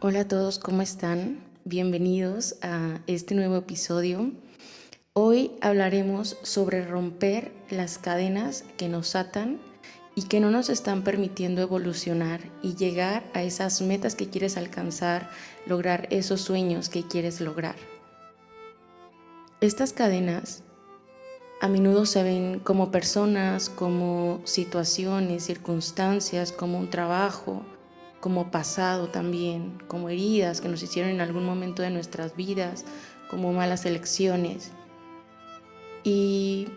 Hola a todos, ¿cómo están? Bienvenidos a este nuevo episodio. Hoy hablaremos sobre romper las cadenas que nos atan y que no nos están permitiendo evolucionar y llegar a esas metas que quieres alcanzar, lograr esos sueños que quieres lograr. Estas cadenas a menudo se ven como personas, como situaciones, circunstancias, como un trabajo, como pasado también, como heridas que nos hicieron en algún momento de nuestras vidas, como malas elecciones. Y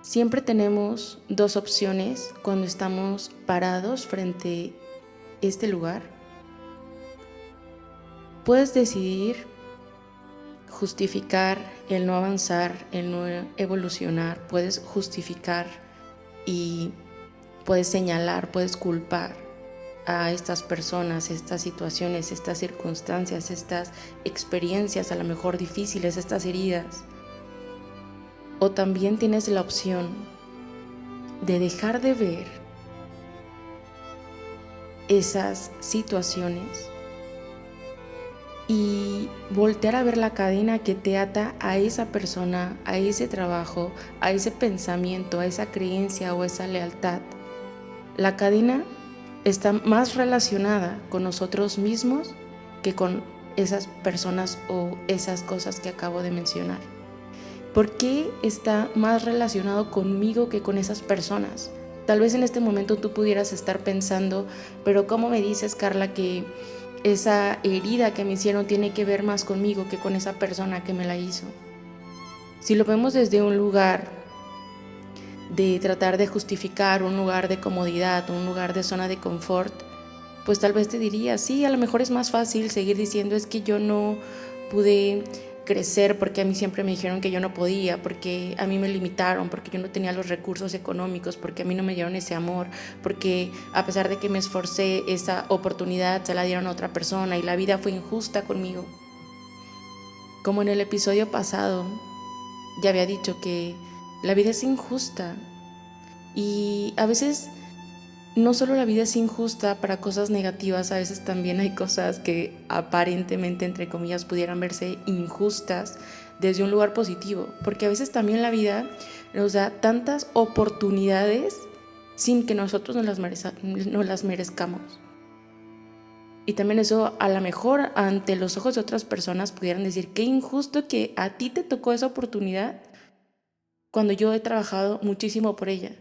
siempre tenemos dos opciones cuando estamos parados frente a este lugar. Puedes decidir justificar el no avanzar, el no evolucionar, puedes justificar y puedes señalar, puedes culpar a estas personas, estas situaciones, estas circunstancias, estas experiencias a lo mejor difíciles, estas heridas. O también tienes la opción de dejar de ver esas situaciones y voltear a ver la cadena que te ata a esa persona, a ese trabajo, a ese pensamiento, a esa creencia o esa lealtad. La cadena está más relacionada con nosotros mismos que con esas personas o esas cosas que acabo de mencionar. ¿Por qué está más relacionado conmigo que con esas personas? Tal vez en este momento tú pudieras estar pensando, pero ¿cómo me dices, Carla, que esa herida que me hicieron tiene que ver más conmigo que con esa persona que me la hizo? Si lo vemos desde un lugar de tratar de justificar, un lugar de comodidad, un lugar de zona de confort, pues tal vez te diría, sí, a lo mejor es más fácil seguir diciendo es que yo no pude crecer porque a mí siempre me dijeron que yo no podía, porque a mí me limitaron, porque yo no tenía los recursos económicos, porque a mí no me dieron ese amor, porque a pesar de que me esforcé, esa oportunidad se la dieron a otra persona y la vida fue injusta conmigo. Como en el episodio pasado, ya había dicho que la vida es injusta y a veces no solo la vida es injusta para cosas negativas, a veces también hay cosas que aparentemente, entre comillas, pudieran verse injustas desde un lugar positivo, porque a veces también la vida nos da tantas oportunidades sin que nosotros nos las merezcamos. Y también eso a lo mejor ante los ojos de otras personas pudieran decir, qué injusto que a ti te tocó esa oportunidad cuando yo he trabajado muchísimo por ella.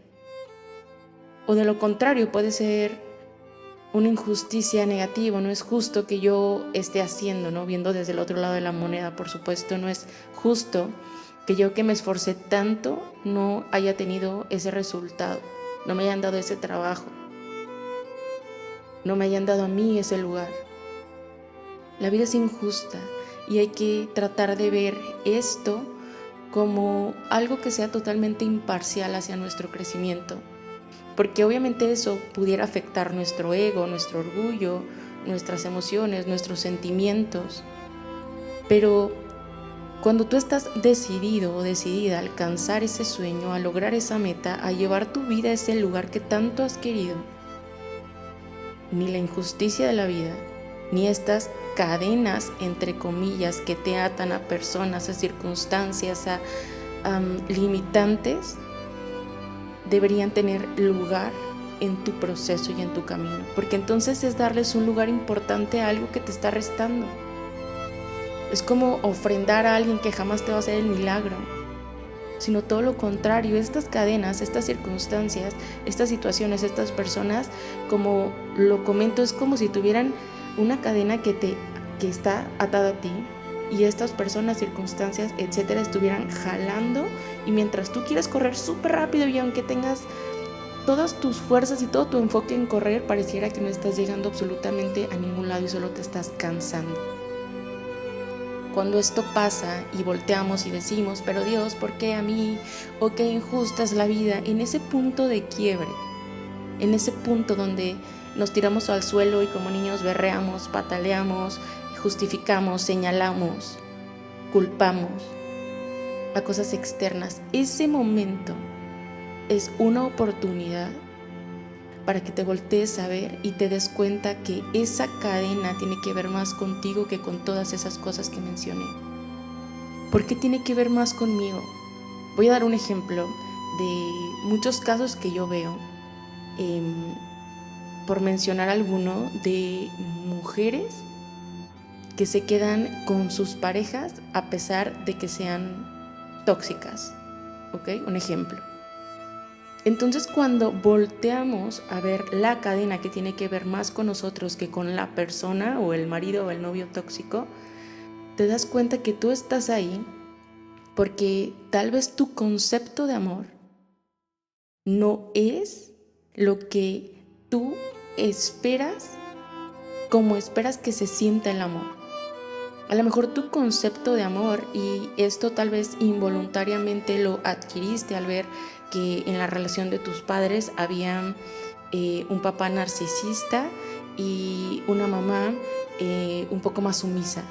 O de lo contrario, puede ser una injusticia negativa, no es justo que yo esté haciendo, ¿no? Viendo desde el otro lado de la moneda, por supuesto, no es justo que yo que me esforcé tanto no haya tenido ese resultado, no me hayan dado ese trabajo, no me hayan dado a mí ese lugar. La vida es injusta y hay que tratar de ver esto como algo que sea totalmente imparcial hacia nuestro crecimiento. Porque obviamente eso pudiera afectar nuestro ego, nuestro orgullo, nuestras emociones, nuestros sentimientos. Pero cuando tú estás decidido o decidida a alcanzar ese sueño, a lograr esa meta, a llevar tu vida a ese lugar que tanto has querido, ni la injusticia de la vida, ni estas cadenas, entre comillas, que te atan a personas, a circunstancias, a limitantes, deberían tener lugar en tu proceso y en tu camino, porque entonces es darles un lugar importante a algo que te está restando. Es como ofrendar a alguien que jamás te va a hacer el milagro, sino todo lo contrario. Estas cadenas, estas circunstancias, estas situaciones, estas personas, como lo comento, es como si tuvieran una cadena que está atada a ti, y estas personas, circunstancias, etcétera, estuvieran jalando, y mientras tú quieres correr súper rápido y aunque tengas todas tus fuerzas y todo tu enfoque en correr, pareciera que no estás llegando absolutamente a ningún lado y solo te estás cansando. Cuando esto pasa y volteamos y decimos, pero Dios, ¿por qué a mí? ¿O qué injusta es la vida? En ese punto de quiebre, en ese punto donde nos tiramos al suelo y como niños berreamos, pataleamos, justificamos, señalamos, culpamos a cosas externas, ese momento es una oportunidad para que te voltees a ver y te des cuenta que esa cadena tiene que ver más contigo que con todas esas cosas que mencioné. ¿Por qué tiene que ver más conmigo? Voy a dar un ejemplo de muchos casos que yo veo, por mencionar alguno, de mujeres que se quedan con sus parejas a pesar de que sean tóxicas. ¿Ok? Un ejemplo. Entonces, cuando volteamos a ver la cadena que tiene que ver más con nosotros que con la persona o el marido o el novio tóxico, te das cuenta que tú estás ahí porque tal vez tu concepto de amor no es lo que tú esperas, como esperas que se sienta el amor. A lo mejor tu concepto de amor, y esto tal vez involuntariamente lo adquiriste al ver que en la relación de tus padres había un papá narcisista y una mamá un poco más sumisa.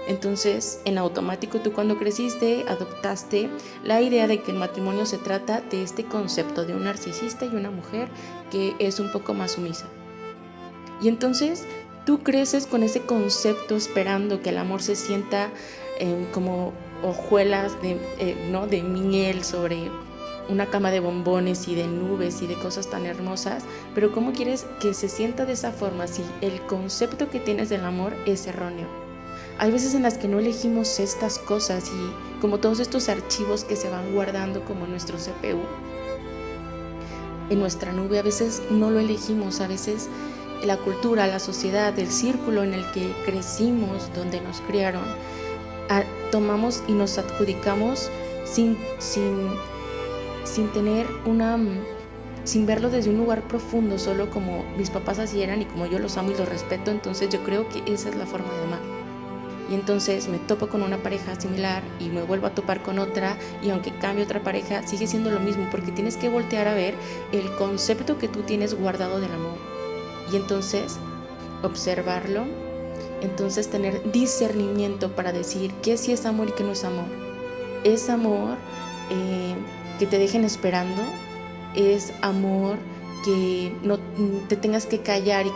Entonces, en automático, tú cuando creciste adoptaste la idea de que el matrimonio se trata de este concepto de un narcisista y una mujer que es un poco más sumisa. Y entonces tú creces con ese concepto esperando que el amor se sienta como hojuelas de miel sobre una cama de bombones y de nubes y de cosas tan hermosas, pero ¿cómo quieres que se sienta de esa forma si el concepto que tienes del amor es erróneo? Hay veces en las que no elegimos estas cosas y como todos estos archivos que se van guardando como en nuestro CPU, en nuestra nube, a veces no lo elegimos, a veces la cultura, la sociedad, el círculo en el que crecimos, donde nos criaron, tomamos y nos adjudicamos sin verlo desde un lugar profundo, solo como mis papás así eran y como yo los amo y los respeto, entonces yo creo que esa es la forma de amar. Y entonces me topo con una pareja similar y me vuelvo a topar con otra, y aunque cambie otra pareja sigue siendo lo mismo, porque tienes que voltear a ver el concepto que tú tienes guardado del amor y entonces observarlo, entonces tener discernimiento para decir qué sí es amor y qué no es amor. Es amor que te dejen esperando, es amor que no te tengas que callar y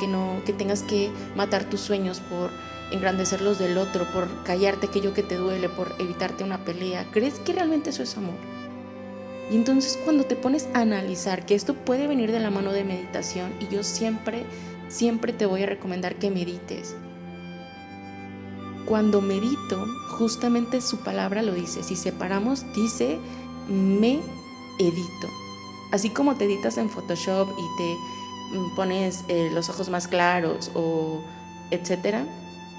que tengas que matar tus sueños por engrandecer los del otro, por callarte aquello que te duele, por evitarte una pelea. ¿Crees que realmente eso es amor? Y entonces cuando te pones a analizar que esto puede venir de la mano de meditación, y yo siempre te voy a recomendar que medites. Cuando medito, justamente su palabra lo dice. Si separamos, dice me edito. Así como te editas en Photoshop y te pones los ojos más claros o etcétera,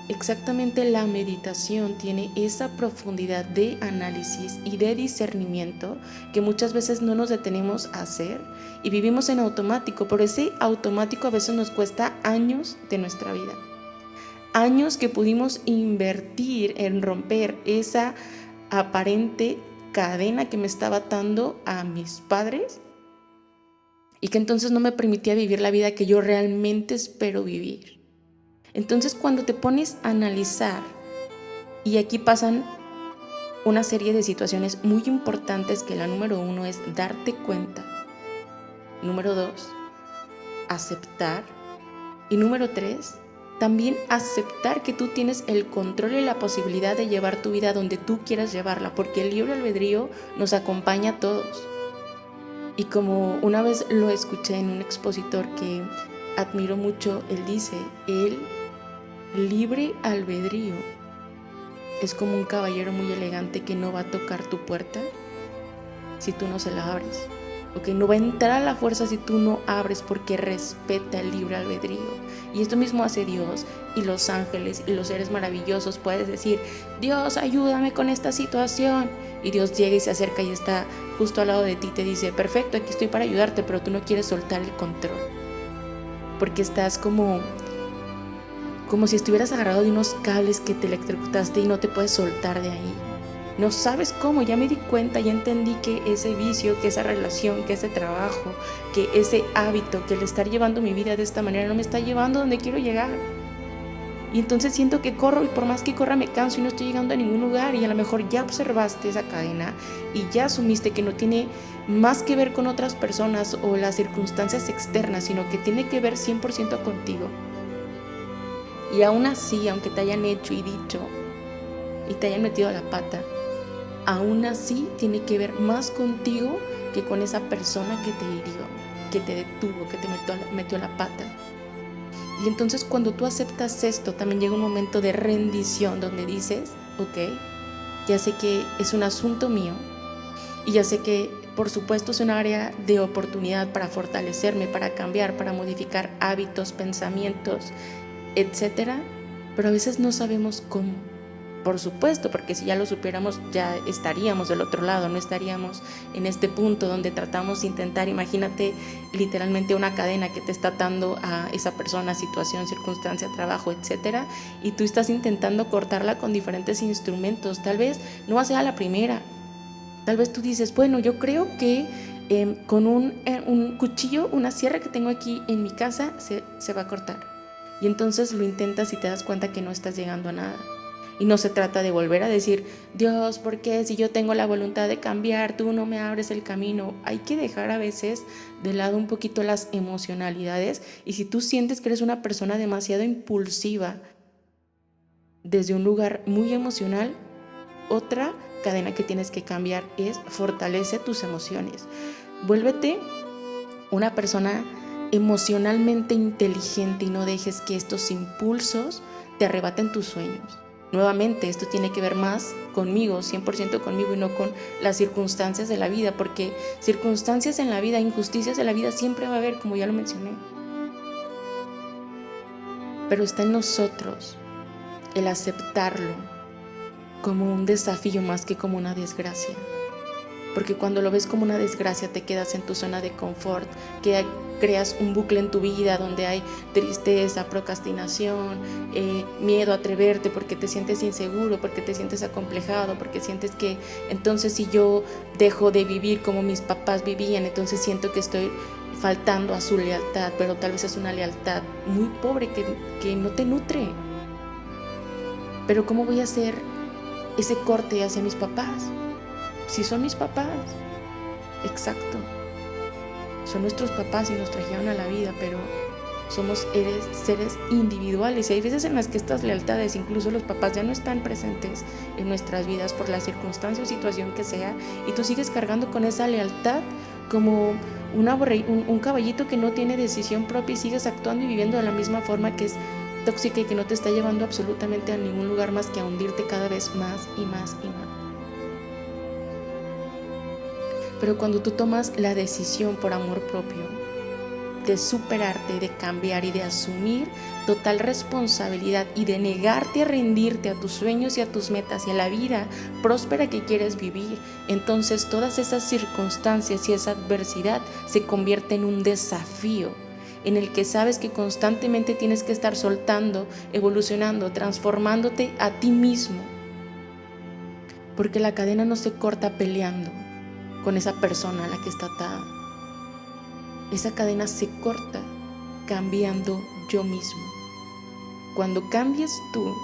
exactamente la meditación tiene esa profundidad de análisis y de discernimiento que muchas veces no nos detenemos a hacer y vivimos en automático. Por ese automático a veces nos cuesta años de nuestra vida. Años que pudimos invertir en romper esa aparente cadena que me estaba atando a mis padres y que entonces no me permitía vivir la vida que yo realmente espero vivir. Entonces cuando te pones a analizar, y aquí pasan una serie de situaciones muy importantes, que la número 1 es darte cuenta, número 2, aceptar, y número 3, también aceptar que tú tienes el control y la posibilidad de llevar tu vida donde tú quieras llevarla, porque el libre albedrío nos acompaña a todos. Y como una vez lo escuché en un expositor que admiro mucho, él dice, el libre albedrío es como un caballero muy elegante que no va a tocar tu puerta si tú no se la abres, o que no va a entrar a la fuerza si tú no abres, porque respeta el libre albedrío. Y esto mismo hace Dios y los ángeles y los seres maravillosos. Puedes decir, Dios, ayúdame con esta situación, y Dios llega y se acerca y está justo al lado de ti y te dice, perfecto, aquí estoy para ayudarte, pero tú no quieres soltar el control, porque estás como si estuvieras agarrado de unos cables que te electrocutaste y no te puedes soltar de ahí. No sabes cómo. Ya me di cuenta, ya entendí que ese vicio, que esa relación, que ese trabajo, que ese hábito, que el estar llevando mi vida de esta manera no me está llevando donde quiero llegar. Y entonces siento que corro y por más que corra me canso y no estoy llegando a ningún lugar, y a lo mejor ya observaste esa cadena y ya asumiste que no tiene más que ver con otras personas o las circunstancias externas, sino que tiene que ver 100% contigo. Y aún así, aunque te hayan hecho y dicho y te hayan metido la pata, aún así tiene que ver más contigo que con esa persona que te hirió, que te detuvo, que te metió la pata. Y entonces cuando tú aceptas esto, también llega un momento de rendición donde dices, ok, ya sé que es un asunto mío y ya sé que por supuesto es un área de oportunidad para fortalecerme, para cambiar, para modificar hábitos, pensamientos, etcétera, pero a veces no sabemos cómo. Por supuesto, porque si ya lo supiéramos ya estaríamos del otro lado, no estaríamos en este punto donde tratamos de intentar, imagínate literalmente una cadena que te está atando a esa persona, situación, circunstancia, trabajo, etcétera, y tú estás intentando cortarla con diferentes instrumentos. Tal vez no sea la primera, tal vez tú dices, bueno, yo creo que con un cuchillo, una sierra que tengo aquí en mi casa se va a cortar, y entonces lo intentas y te das cuenta que no estás llegando a nada. Y no se trata de volver a decir, Dios, ¿por qué si yo tengo la voluntad de cambiar, tú no me abres el camino? Hay que dejar a veces de lado un poquito las emocionalidades, y si tú sientes que eres una persona demasiado impulsiva desde un lugar muy emocional, otra cadena que tienes que cambiar es fortalece tus emociones. Vuélvete una persona emocionalmente inteligente y no dejes que estos impulsos te arrebaten tus sueños. Nuevamente, esto tiene que ver más conmigo, 100% conmigo, y no con las circunstancias de la vida, porque circunstancias en la vida, injusticias de la vida siempre va a haber, como ya lo mencioné. Pero está en nosotros el aceptarlo como un desafío más que como una desgracia. Porque cuando lo ves como una desgracia te quedas en tu zona de confort, que creas un bucle en tu vida donde hay tristeza, procrastinación, miedo a atreverte porque te sientes inseguro, porque te sientes acomplejado, porque sientes que entonces si yo dejo de vivir como mis papás vivían, entonces siento que estoy faltando a su lealtad, pero tal vez es una lealtad muy pobre que no te nutre. Pero ¿cómo voy a hacer ese corte hacia mis papás? Si son mis papás, exacto, son nuestros papás y nos trajeron a la vida, pero somos seres individuales, y hay veces en las que estas lealtades, incluso los papás ya no están presentes en nuestras vidas por la circunstancia o situación que sea, y tú sigues cargando con esa lealtad como un caballito que no tiene decisión propia, y sigues actuando y viviendo de la misma forma, que es tóxica y que no te está llevando absolutamente a ningún lugar más que a hundirte cada vez más y más y más. Pero cuando tú tomas la decisión por amor propio de superarte, de cambiar y de asumir total responsabilidad y de negarte a rendirte a tus sueños y a tus metas y a la vida próspera que quieres vivir, entonces todas esas circunstancias y esa adversidad se convierte en un desafío en el que sabes que constantemente tienes que estar soltando, evolucionando, transformándote a ti mismo, porque la cadena no se corta peleando con esa persona a la que está atada. Esa cadena se corta cambiando yo mismo. Cuando cambies tú,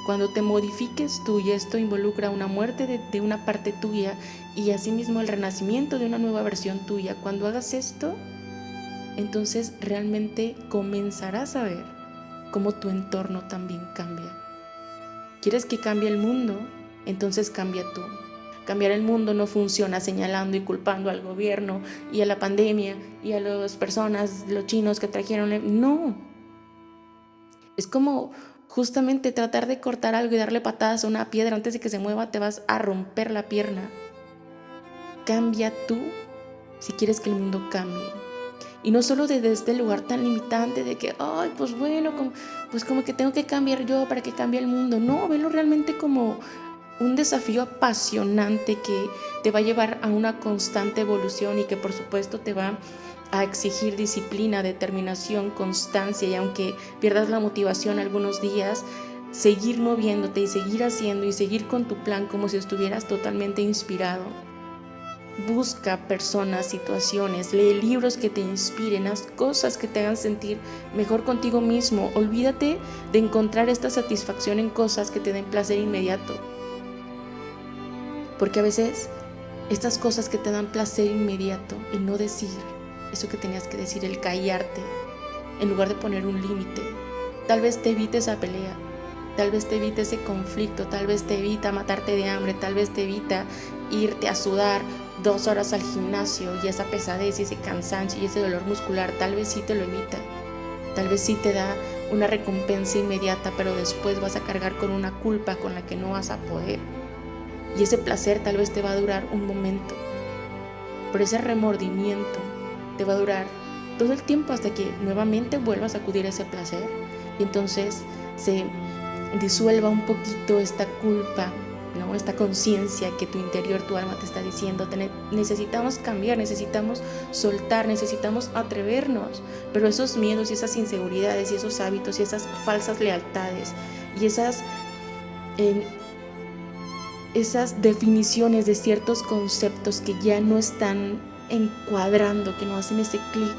cuando te modifiques tú, y esto involucra una muerte de una parte tuya y asimismo el renacimiento de una nueva versión tuya, cuando hagas esto, entonces realmente comenzarás a ver cómo tu entorno también cambia. ¿Quieres que cambie el mundo? Entonces cambia tú. Cambiar el mundo no funciona señalando y culpando al gobierno y a la pandemia y a las personas, los chinos que trajeron. No. Es como justamente tratar de cortar algo y darle patadas a una piedra antes de que se mueva, te vas a romper la pierna. Cambia tú si quieres que el mundo cambie. Y no solo desde este lugar tan limitante de que, ay, pues bueno, como que tengo que cambiar yo para que cambie el mundo. No, velo realmente como un desafío apasionante que te va a llevar a una constante evolución y que por supuesto te va a exigir disciplina, determinación, constancia, y aunque pierdas la motivación algunos días, seguir moviéndote y seguir haciendo y seguir con tu plan como si estuvieras totalmente inspirado. busca personas, situaciones, lee libros que te inspiren, haz cosas que te hagan sentir mejor contigo mismo. Olvídate de encontrar esta satisfacción en cosas que te den placer inmediato. Porque a veces estas cosas que te dan placer inmediato, el no decir eso que tenías que decir, el callarte, en lugar de poner un límite, tal vez te evite esa pelea, tal vez te evite ese conflicto, tal vez te evita matarte de hambre, tal vez te evita irte a sudar 2 horas al gimnasio y esa pesadez y ese cansancio y ese dolor muscular, tal vez sí te lo evita, tal vez sí te da una recompensa inmediata, pero después vas a cargar con una culpa con la que no vas a poder. Y ese placer tal vez te va a durar un momento, pero ese remordimiento te va a durar todo el tiempo hasta que nuevamente vuelvas a acudir a ese placer y entonces se disuelva un poquito esta culpa, ¿no? Esta conciencia que tu interior, tu alma te está diciendo. Necesitamos cambiar, necesitamos soltar, necesitamos atrevernos, pero esos miedos y esas inseguridades y esos hábitos y esas falsas lealtades y esas definiciones de ciertos conceptos que ya no están encuadrando, que no hacen ese clic,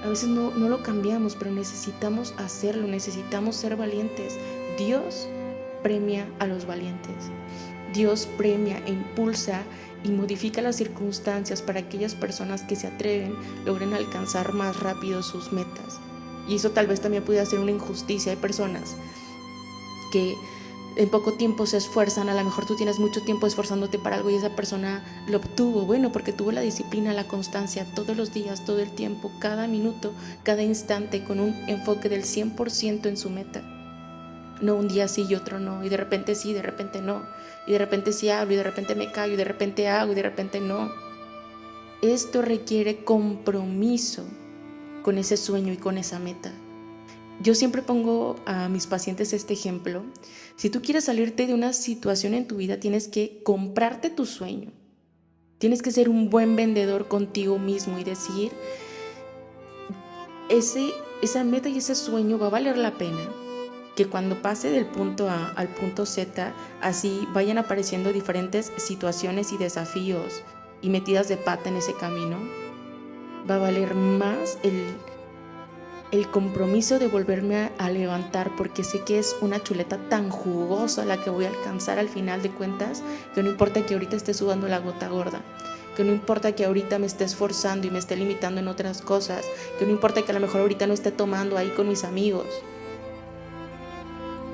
a veces no lo cambiamos, pero necesitamos hacerlo, necesitamos ser valientes. Dios premia a los valientes. Dios premia e impulsa y modifica las circunstancias para aquellas personas que se atreven, logren alcanzar más rápido sus metas. Y eso tal vez también puede ser una injusticia. Hay personas que en poco tiempo se esfuerzan, a lo mejor tú tienes mucho tiempo esforzándote para algo y esa persona lo obtuvo, bueno, porque tuvo la disciplina, la constancia, todos los días, todo el tiempo, cada minuto, cada instante, con un enfoque del 100% en su meta. No un día sí y otro no, y de repente sí, de repente no, y de repente sí hablo, y de repente me callo, y de repente hago, y de repente no. Esto requiere compromiso con ese sueño y con esa meta. Yo siempre pongo a mis pacientes este ejemplo. Si tú quieres salirte de una situación en tu vida, tienes que comprarte tu sueño. Tienes que ser un buen vendedor contigo mismo y decir, esa meta y ese sueño va a valer la pena. Que cuando pase del punto A al punto Z, así vayan apareciendo diferentes situaciones y desafíos y metidas de pata en ese camino, va a valer más el compromiso de volverme a levantar, porque sé que es una chuleta tan jugosa la que voy a alcanzar al final de cuentas, que no importa que ahorita esté sudando la gota gorda, que no importa que ahorita me esté esforzando y me esté limitando en otras cosas, que no importa que a lo mejor ahorita no esté tomando ahí con mis amigos,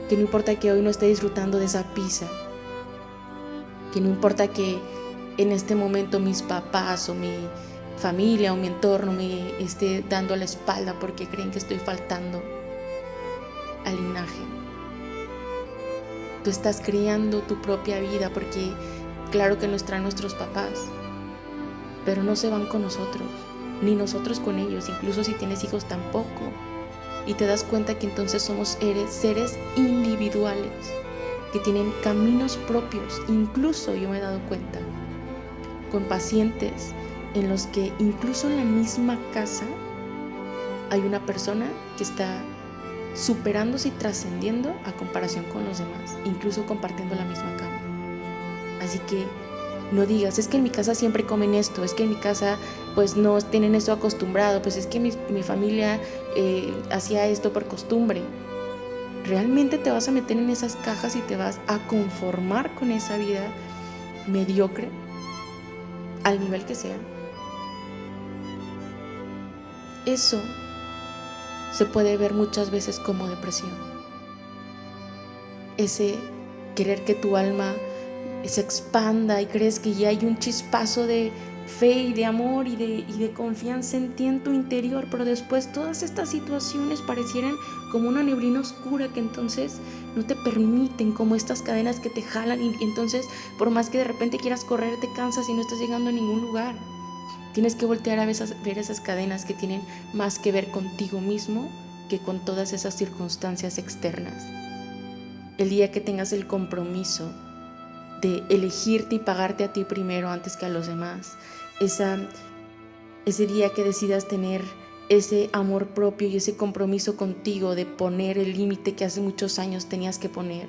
que no importa que hoy no esté disfrutando de esa pizza, que no importa que en este momento mis papás o mi familia o mi entorno me esté dando la espalda porque creen que estoy faltando al linaje. Tú estás creando tu propia vida, porque claro que nos traen nuestros papás, pero no se van con nosotros, ni nosotros con ellos, incluso si tienes hijos tampoco. Y te das cuenta que entonces somos seres individuales, que tienen caminos propios. Incluso yo me he dado cuenta con pacientes en los que incluso en la misma casa hay una persona que está superándose y trascendiendo a comparación con los demás, incluso compartiendo la misma cama. Así que no digas, es que en mi casa siempre comen esto, es que en mi casa pues no tienen esto acostumbrado, pues es que mi familia hacía esto por costumbre. ¿Realmente te vas a meter en esas cajas y te vas a conformar con esa vida mediocre al nivel que sea? Eso se puede ver muchas veces como depresión. Ese querer que tu alma se expanda y crees que ya hay un chispazo de fe y de amor y de confianza en ti, en tu interior, pero después todas estas situaciones parecieran como una neblina oscura que entonces no te permiten, como estas cadenas que te jalan, y entonces por más que de repente quieras correr te cansas y no estás llegando a ningún lugar. Tienes que voltear a ver esas cadenas que tienen más que ver contigo mismo que con todas esas circunstancias externas. El día que tengas el compromiso de elegirte y pagarte a ti primero antes que a los demás, ese día que decidas tener ese amor propio y ese compromiso contigo de poner el límite que hace muchos años tenías que poner,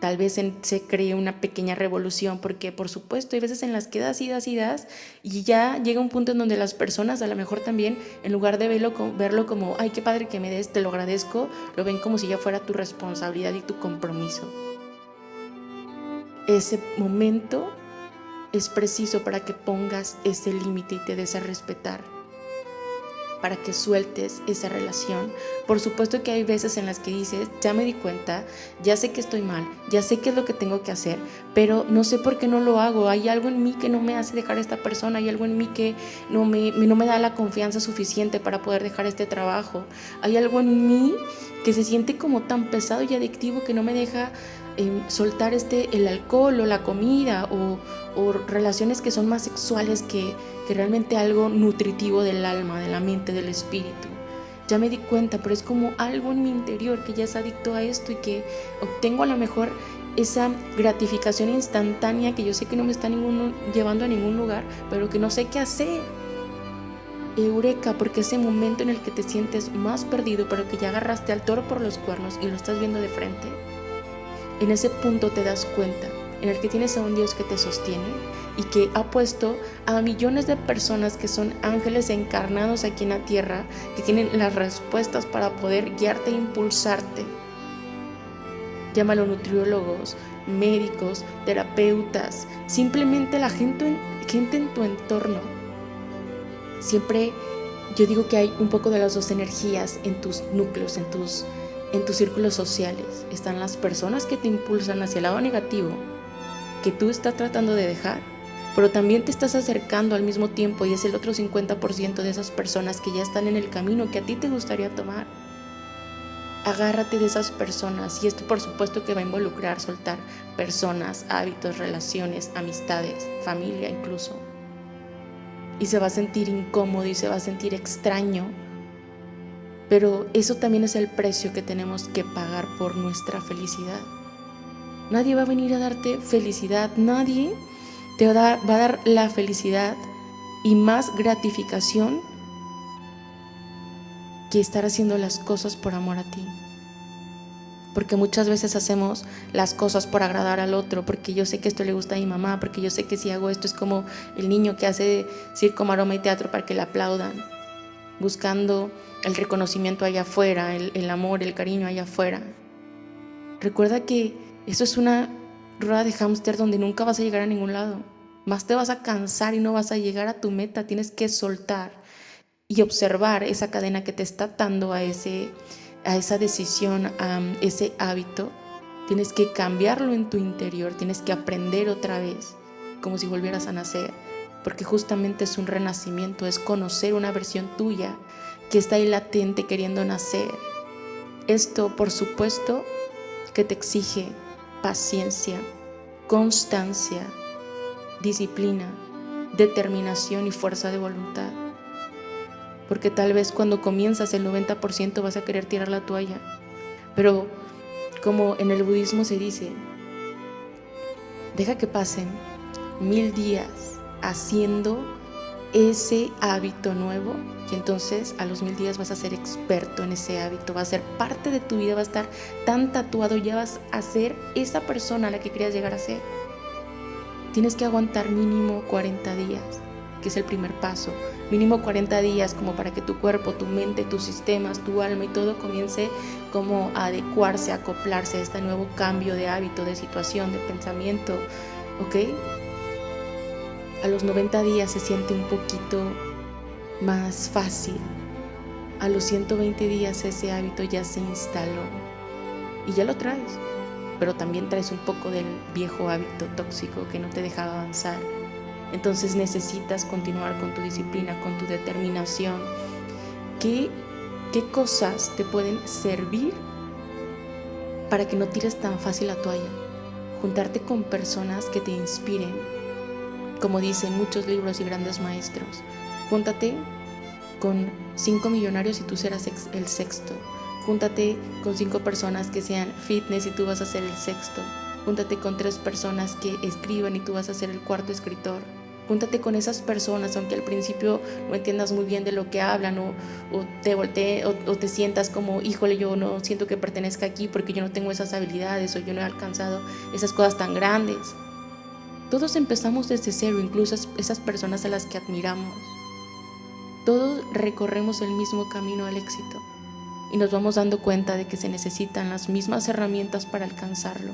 tal vez se cree una pequeña revolución, porque por supuesto hay veces en las que das y ya llega un punto en donde las personas a lo mejor también, en lugar de verlo como, ay, qué padre que me des, te lo agradezco, lo ven como si ya fuera tu responsabilidad y tu compromiso. Ese momento es preciso para que pongas ese límite y te des a respetar, para que sueltes esa relación. Por supuesto que hay veces en las que dices, ya me di cuenta, ya sé que estoy mal, ya sé qué es lo que tengo que hacer, pero no sé por qué no lo hago. Hay algo en mí que no me hace dejar a esta persona, hay algo en mí que no me da la confianza suficiente para poder dejar este trabajo. Hay algo en mí que se siente como tan pesado y adictivo que no me deja soltar el alcohol o la comida o relaciones que son más sexuales que realmente algo nutritivo del alma, de la mente, del espíritu. Ya me di cuenta, pero es como algo en mi interior que ya es adicto a esto y que obtengo a lo mejor esa gratificación instantánea que yo sé que no me está llevando a ningún lugar, pero que no sé qué hacer. Eureka, porque ese momento en el que te sientes más perdido, pero que ya agarraste al toro por los cuernos y lo estás viendo de frente, en ese punto te das cuenta, en el que tienes a un Dios que te sostiene y que ha puesto a millones de personas que son ángeles encarnados aquí en la tierra, que tienen las respuestas para poder guiarte e impulsarte. Llámalo nutriólogos, médicos, terapeutas, simplemente la gente en tu entorno. Siempre yo digo que hay un poco de las dos energías en tus núcleos, en tus círculos sociales. Están las personas que te impulsan hacia el lado negativo, que tú estás tratando de dejar, pero también te estás acercando al mismo tiempo y es el otro 50% de esas personas que ya están en el camino que a ti te gustaría tomar. Agárrate de esas personas, y esto por supuesto que va a involucrar soltar personas, hábitos, relaciones, amistades, familia incluso. Y se va a sentir incómodo y se va a sentir extraño, pero eso también es el precio que tenemos que pagar por nuestra felicidad. Nadie va a venir a darte felicidad, nadie te va a dar la felicidad y más gratificación que estar haciendo las cosas por amor a ti. Porque muchas veces hacemos las cosas por agradar al otro, porque yo sé que esto le gusta a mi mamá, porque yo sé que si hago esto es como el niño que hace circo, maroma y teatro para que le aplaudan, buscando el reconocimiento allá afuera, el amor, el cariño allá afuera. Recuerda que eso es una rueda de hámster donde nunca vas a llegar a ningún lado. Más te vas a cansar y no vas a llegar a tu meta. Tienes que soltar y observar esa cadena que te está atando a esa decisión, a ese hábito. Tienes que cambiarlo en tu interior, tienes que aprender otra vez, como si volvieras a nacer, porque justamente es un renacimiento, es conocer una versión tuya que está ahí latente queriendo nacer. Esto, por supuesto, que te exige paciencia, constancia, disciplina, determinación y fuerza de voluntad. Porque tal vez cuando comienzas el 90% vas a querer tirar la toalla. Pero como en el budismo se dice, deja que pasen 1000 días haciendo ese hábito nuevo y entonces a los 1000 días vas a ser experto en ese hábito, va a ser parte de tu vida, va a estar tan tatuado, ya vas a ser esa persona a la que querías llegar a ser. Tienes que aguantar mínimo 40 días, que es el primer paso. Mínimo 40 días como para que tu cuerpo, tu mente, tus sistemas, tu alma y todo comience como a adecuarse, a acoplarse a este nuevo cambio de hábito, de situación, de pensamiento, ¿ok? A los 90 días se siente un poquito más fácil. A los 120 días ese hábito ya se instaló y ya lo traes, pero también traes un poco del viejo hábito tóxico que no te dejaba avanzar. Entonces necesitas continuar con tu disciplina, con tu determinación. ¿Qué cosas te pueden servir para que no tires tan fácil la toalla? Juntarte con personas que te inspiren. Como dicen muchos libros y grandes maestros, júntate con 5 millonarios y tú serás el sexto. Júntate con 5 personas que sean fitness y tú vas a ser el sexto. Júntate con 3 personas que escriban y tú vas a ser el cuarto escritor. Júntate con esas personas, aunque al principio no entiendas muy bien de lo que hablan o te voltee o te sientas como, híjole, yo no siento que pertenezca aquí porque yo no tengo esas habilidades o yo no he alcanzado esas cosas tan grandes. Todos empezamos desde cero, incluso esas personas a las que admiramos. Todos recorremos el mismo camino al éxito y nos vamos dando cuenta de que se necesitan las mismas herramientas para alcanzarlo.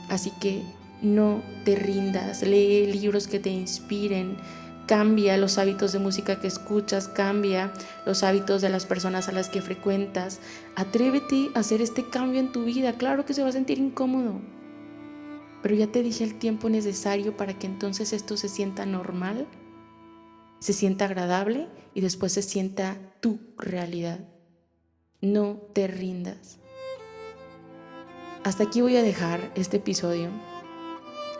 Así que no te rindas, lee libros que te inspiren, cambia los hábitos de música que escuchas, cambia los hábitos de las personas a las que frecuentas. Atrévete a hacer este cambio en tu vida. Claro que se va a sentir incómodo, pero ya te dije el tiempo necesario para que entonces esto se sienta normal, se sienta agradable y después se sienta tu realidad. No te rindas. Hasta aquí voy a dejar este episodio.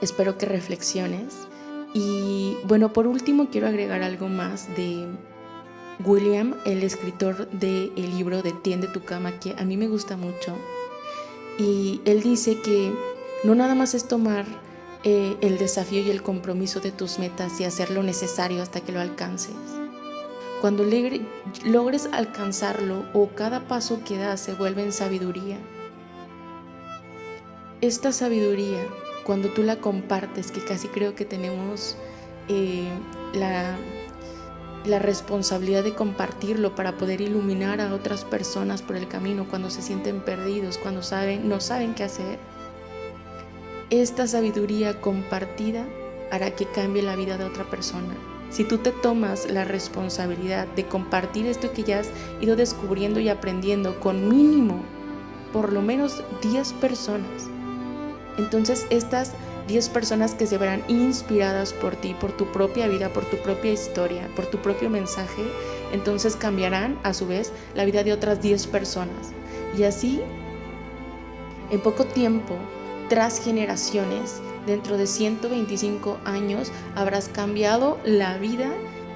Espero que reflexiones. Y bueno, por último quiero agregar algo más de William, el escritor del libro de Tiende tu cama, que a mí me gusta mucho. Y él dice que no nada más es tomar el desafío y el compromiso de tus metas y hacer lo necesario hasta que lo alcances. Cuando logres alcanzarlo o cada paso que das se vuelve en sabiduría. Esta sabiduría, cuando tú la compartes, que casi creo que tenemos la responsabilidad de compartirlo para poder iluminar a otras personas por el camino cuando se sienten perdidos, cuando no saben qué hacer. Esta sabiduría compartida hará que cambie la vida de otra persona. Si tú te tomas la responsabilidad de compartir esto que ya has ido descubriendo y aprendiendo con mínimo, por lo menos 10 personas, entonces estas 10 personas que se verán inspiradas por ti, por tu propia vida, por tu propia historia, por tu propio mensaje, entonces cambiarán a su vez la vida de otras 10 personas. Y así, en poco tiempo, tras generaciones, dentro de 125 años, habrás cambiado la vida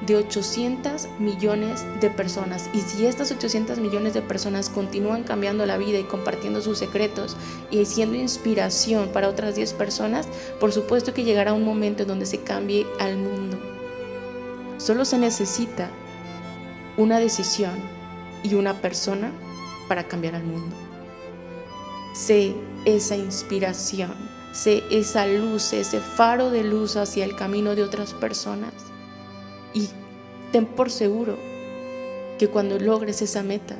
de 800 millones de personas. Y si estas 800 millones de personas continúan cambiando la vida y compartiendo sus secretos y siendo inspiración para otras 10 personas, por supuesto que llegará un momento en donde se cambie al mundo. Solo se necesita una decisión y una persona para cambiar al mundo. Sé esa inspiración, sé esa luz, ese faro de luz hacia el camino de otras personas. Y ten por seguro que cuando logres esa meta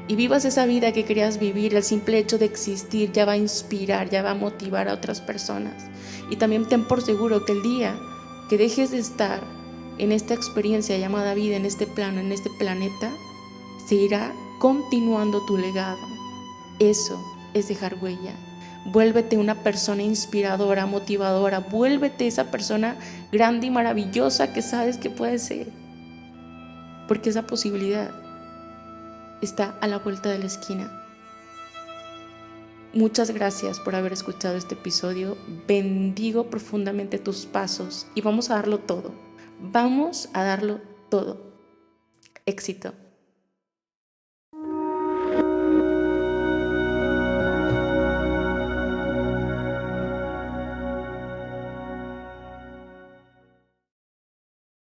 y vivas esa vida que querías vivir, el simple hecho de existir ya va a inspirar, ya va a motivar a otras personas. Y también ten por seguro que el día que dejes de estar en esta experiencia llamada vida, en este plano, en este planeta, se irá continuando tu legado. Eso es dejar huella. Vuélvete una persona inspiradora, motivadora. Vuélvete esa persona grande y maravillosa que sabes que puedes ser. Porque esa posibilidad está a la vuelta de la esquina. Muchas gracias por haber escuchado este episodio. Bendigo profundamente tus pasos y vamos a darlo todo. Vamos a darlo todo. Éxito.